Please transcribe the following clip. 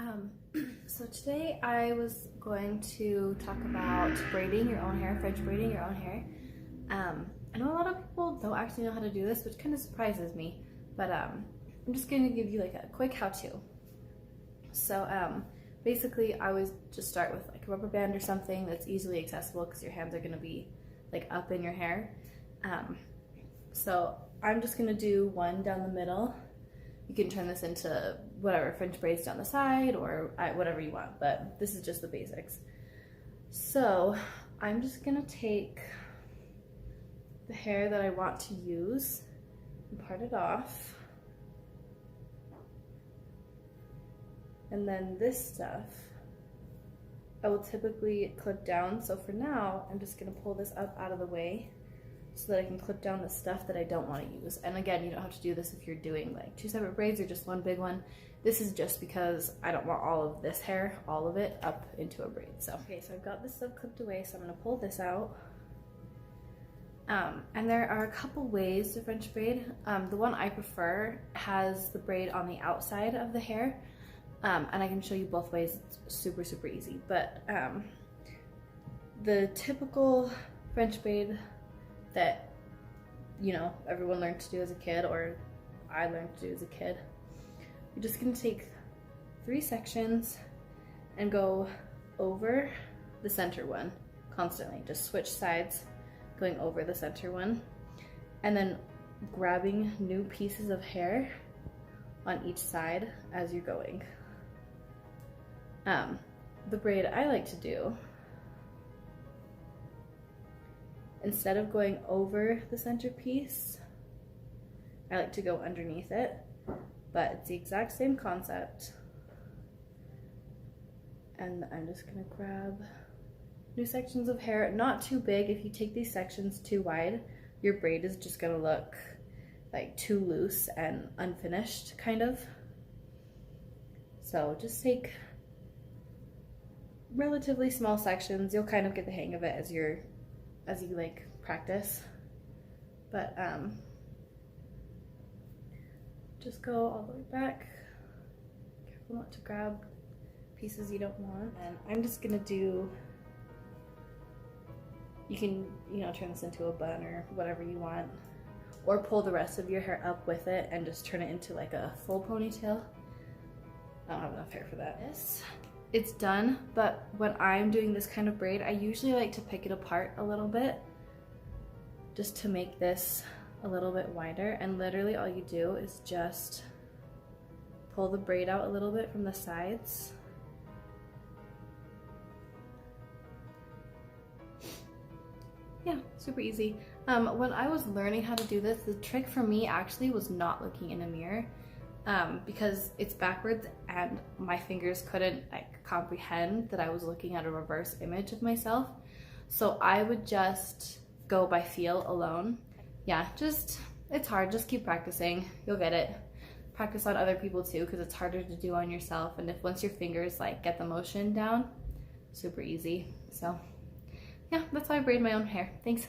Um, so today I was going to talk about braiding your own hair, French braiding your own hair. I know a lot of people don't actually know how to do this, which kind of surprises me, but I'm just going to give you like a quick how-to. So basically I always just start with like a rubber band or something that's easily accessible because your hands are going to be like up in your hair. So I'm just going to do one down the middle. You can turn this into whatever, French braids down the side or whatever you want, but this is just the basics. So I'm just gonna take the hair that I want to use and part it off. And then this stuff, I will typically clip down. So for now, I'm just gonna pull this up out of the way so that I can clip down the stuff that I don't want to use. And again, you don't have to do this if you're doing like 2 separate braids or just one big one. This is just because I don't want all of this hair, all of it, up into a braid. So, okay, so I've got this stuff clipped away, so I'm gonna pull this out. And there are a couple ways to French braid. The one I prefer has the braid on the outside of the hair. And I can show you both ways. It's super, super easy. But the typical French braid that, you know, everyone learned to do as a kid, or I learned to do as a kid. You're just gonna take 3 sections and go over the center one constantly. Just switch sides, going over the center one, and then grabbing new pieces of hair on each side as you're going. The braid I like to do, instead of going over the center piece, I like to go underneath it, but it's the exact same concept. And I'm just gonna grab new sections of hair, not too big. If you take these sections too wide, your braid is just gonna look like too loose and unfinished, kind of. So just take relatively small sections. You'll kind of get the hang of it as you like practice, but just go all the way back. Careful not to grab pieces you don't want. And I'm just gonna do, you can, you know, turn this into a bun or whatever you want, or pull the rest of your hair up with it and just turn it into like a full ponytail. I don't have enough hair for that. It's done, but when I'm doing this kind of braid, I usually like to pick it apart a little bit just to make this a little bit wider. And literally all you do is just pull the braid out a little bit from the sides. Yeah, super easy. When I was learning how to do this, the trick for me actually was not looking in a mirror. Because it's backwards and my fingers couldn't like comprehend that I was looking at a reverse image of myself. So I would just go by feel alone. Yeah, it's hard, just keep practicing, you'll get it. Practice on other people too, because it's harder to do on yourself. And if once your fingers like get the motion down, super easy. So yeah, that's how I braid my own hair. Thanks.